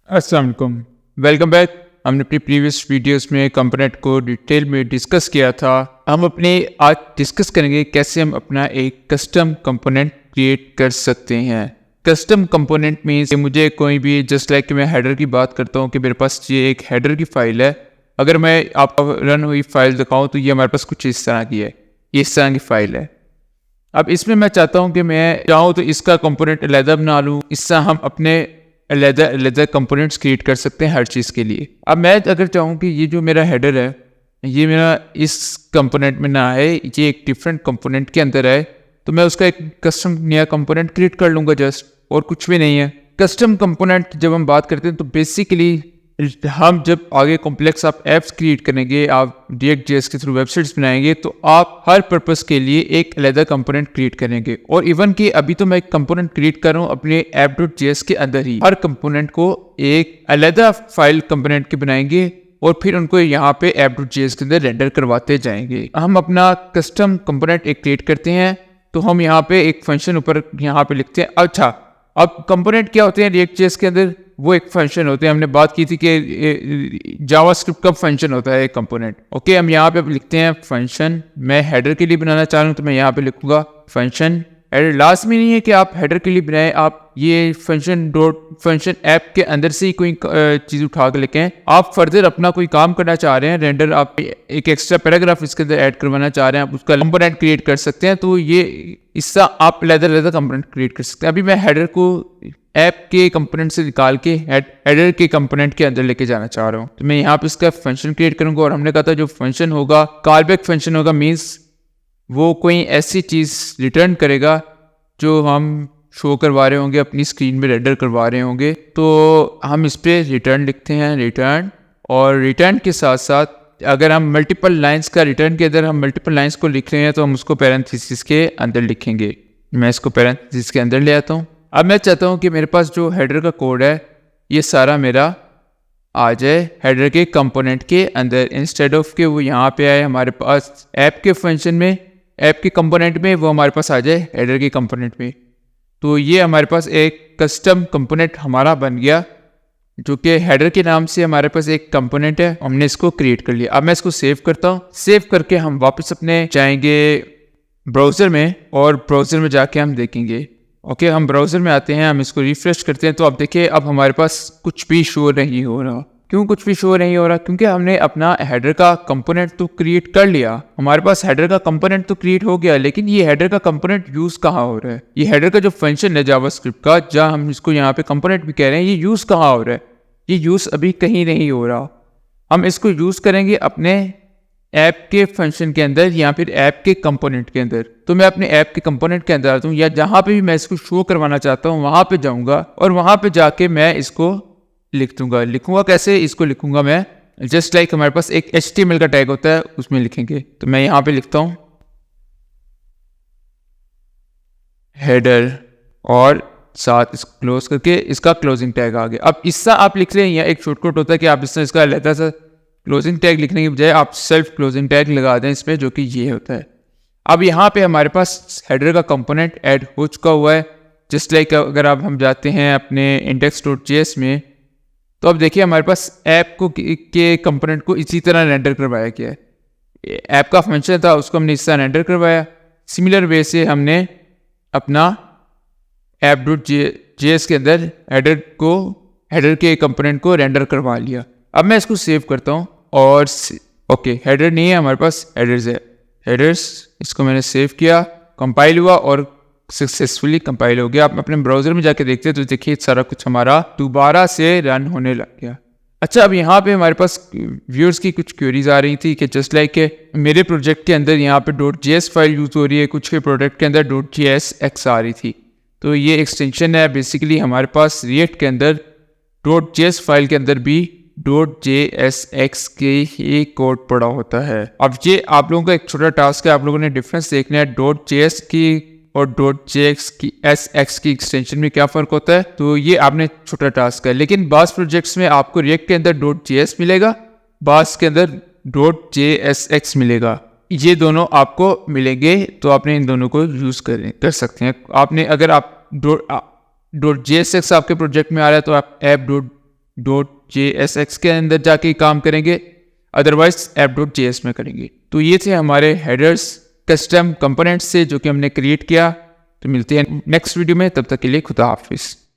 अस्सलाम वालेकुम। Welcome back. हमने अपनी प्रीवियस वीडियोस में कंपोनेंट को डिटेल में डिस्कस किया था। हम अपने आज डिस्कस करेंगे कैसे हम अपना एक कस्टम कंपोनेंट क्रिएट कर सकते हैं। कस्टम कंपोनेंट मीन्स मुझे कोई भी जस्ट लाइक मैं हेडर की बात करता हूँ कि मेरे पास ये एक हेडर की फाइल है। अगर मैं आपको रन हुई फाइल दिखाऊँ तो ये हमारे पास कुछ इस तरह की है, ये इस तरह की फाइल है। अब इसमें मैं चाहता हूँ कि मैं चाहूँ तो इसका कंपोनेंट अलहदा बना लूँ, इससे हम अपने अलहदा कंपोनेंट्स क्रिएट कर सकते हैं हर चीज़ के लिए। अब मैं अगर चाहूँ कि ये जो मेरा हेडर है ये मेरा इस कंपोनेंट में ना है, ये एक डिफरेंट कंपोनेंट के अंदर है, तो मैं उसका एक कस्टम नया कंपोनेंट क्रिएट कर लूँगा जस्ट, और कुछ भी नहीं है। कस्टम कंपोनेंट जब हम बात करते हैं तो बेसिकली हम जब आगे कॉम्प्लेक्स आप ऐप्स क्रिएट करेंगे, आप React.js के थ्रू वेबसाइट्स बनाएंगे, तो आप हर पर्पस के लिए एक अलग कंपोनेंट क्रिएट करेंगे। और इवन कि अभी तो मैं एक कंपोनेंट क्रिएट कर रहा हूँ अपने app.js के अंदर ही। हर कंपोनेंट को एक अलग फाइल कंपोनेंट के बनाएंगे और फिर उनको यहाँ पे app.js के अंदर रेंडर करवाते जाएंगे। हम अपना कस्टम कंपोनेंट एक क्रिएट करते हैं, तो हम यहाँ पे एक फंक्शन ऊपर यहाँ पे लिखते हैं। अच्छा, अब कंपोनेंट क्या होते हैं React.js के अंदर? वो एक फंक्शन होते हैं। हमने बात की थी कि जावास्क्रिप्ट का फंक्शन होता है एक कंपोनेंट। ओके, हम यहाँ पे लिखते हैं फंक्शन। मैं हेडर के लिए बनाना चाह रहा हूँ तो मैं यहाँ पे लिखूंगा फंक्शन। हेडर लास्ट में नहीं है कि आप हेडर के लिए बनाएं, आप ये फंक्शन ऐप के अंदर से ही कोई चीज़ उठा के लिखें। आप फर्दर अपना कोई काम करना चाह रहे हैं, रेंडर आप एक एक्स्ट्रा पैराग्राफ इसके अंदर ऐड करवाना चाह रहे हैं, आप उसका कंपोनेंट क्रिएट कर सकते हैं। तो ये इससे आप अलग कंपोनेंट क्रिएट कर सकते हैं। अभी मैं हेडर को ऐप के कंपोनेंट से निकाल के हेडर के कंपोनेंट के अंदर लेके जाना चाह रहा हूँ, तो मैं यहाँ पे इसका फंक्शन क्रिएट करूंगा। और हमने कहा था जो फंक्शन होगा कॉलबैक फंक्शन होगा, मीन्स वो कोई ऐसी चीज़ रिटर्न करेगा जो हम शो करवा रहे होंगे, अपनी स्क्रीन में रेंडर करवा रहे होंगे। तो हम इस पर रिटर्न लिखते हैं, रिटर्न। और रिटर्न के साथ साथ अगर हम मल्टीपल लाइंस का रिटर्न के अंदर हम मल्टीपल लाइंस को लिख रहे हैं तो हम उसको पैरेंथेसिस के अंदर लिखेंगे। मैं इसको पैरेंथेसिस के अंदर ले आता हूँ। अब मैं चाहता हूँ कि मेरे पास जो हेडर का कोड है ये सारा मेरा आ जाए हेडर के कंपोनेंट के अंदर, इंस्टेड ऑफ के वो यहाँ पे आए हमारे पास ऐप के फंक्शन में, ऐप के कंपोनेंट में, वो हमारे पास आ जाए हेडर के कंपोनेंट में। तो ये हमारे पास एक कस्टम कंपोनेंट हमारा बन गया, जो कि हेडर के नाम से हमारे पास एक कंपोनेंट है, हमने इसको क्रिएट कर लिया। अब मैं इसको सेव करता हूँ। सेव करके हम वापस अपने जाएंगे ब्राउज़र में, और ब्राउज़र में जाके हम देखेंगे। ओके, हम ब्राउज़र में आते हैं, हम इसको रिफ्रेश करते हैं, तो आप देखिए अब हमारे पास कुछ भी शो नहीं हो रहा। क्यों कुछ भी शो नहीं हो रहा? क्योंकि हमने अपना हेडर का कंपोनेंट तो क्रिएट कर लिया, हमारे पास हेडर का कंपोनेंट तो क्रिएट हो गया, लेकिन ये हेडर का कंपोनेंट यूज कहाँ हो रहा है? ये हेडर का जो फंक्शन है जावास्क्रिप्ट का, जहाँ हम इसको यहाँ पे कंपोनेंट भी कह रहे हैं, ये यूज कहाँ हो रहा है? ये यूज अभी कहीं नहीं हो रहा। हम इसको यूज करेंगे अपने ऐप के फंक्शन के अंदर या फिर ऐप के कंपोनेंट के अंदर। तो मैं अपने ऐप के कंपोनेंट के अंदर आता हूँ, या जहाँ पे भी मैं इसको शो करवाना चाहता हूँ वहाँ पे जाऊँगा, और वहाँ पे जाके मैं इसको लिख दूंगा। लिखूंगा कैसे? इसको लिखूंगा मैं जस्ट लाइक हमारे पास एक HTML का टैग होता है, उसमें लिखेंगे। तो मैं यहाँ पे लिखता हूँ हेडर, और साथ इसको क्लोज करके इसका क्लोजिंग टैग आ गया। अब इससे आप लिख रहे हैं, या एक शॉर्टकट होता है कि आप इसका अलग सा क्लोजिंग टैग लिखने की बजाय आप सेल्फ क्लोजिंग टैग लगा दें इसमें, जो कि ये होता है। अब यहाँ पे हमारे पास हेडर का कंपोनेंट ऐड हो चुका हुआ है। जस्ट लाइक अगर आप हम जाते हैं अपने index.js में, तो अब देखिए हमारे पास ऐप को के कंपोनेंट को इसी तरह रेंडर करवाया गया है। ऐप का फंक्शन था, उसको हमने इस तरह रेंडर करवाया। सिमिलर वे से हमने अपना app.js के अंदर हेडर के कंपोनेंट को रेंडर करवा लिया। अब मैं इसको सेव करता हूँ, और ओके, हेडर नहीं है हमारे पास, हेडर्स है। हेडर्स, इसको मैंने सेव किया, कंपाइल हुआ और सक्सेसफुली कंपाइल हो गया। आप अपने ब्राउजर में जाके देखते हैं तो देखिए सारा कुछ हमारा दोबारा से रन होने लग गया। अच्छा, अब यहाँ पे हमारे पास व्यूअर्स की कुछ क्वेरीज आ रही थी कि जस्ट लाइक मेरे प्रोजेक्ट के अंदर यहाँ पे .js फाइल यूज हो रही है, कुछ के प्रोडक्ट के अंदर .jsx आ रही थी। तो ये एक्सटेंशन है बेसिकली हमारे पास रिएक्ट के अंदर .js फाइल के अंदर भी .jsx के ही कोड पड़ा होता है। अब ये आप लोगों का एक छोटा टास्क है, आप लोगों ने डिफरेंस देखना है .js की और .js की sx की एक्सटेंशन में क्या फ़र्क होता है। तो ये आपने छोटा टास्क है, लेकिन बास प्रोजेक्ट्स में आपको रिएक्ट के अंदर .js मिलेगा, बास के अंदर .jsx मिलेगा। ये दोनों आपको मिलेंगे, तो आपने इन दोनों को यूज़ कर सकते हैं। आपने अगर आप .jsx आपके प्रोजेक्ट में आ रहा है तो आप app.jsx के अंदर जाके काम करेंगे, अदरवाइज app.js में करेंगे। तो ये थे हमारे हेडर्स कस्टम कंपोनेंट्स से जो कि हमने क्रिएट किया। तो मिलते हैं नेक्स्ट वीडियो में, तब तक के लिए खुदा हाफिज़।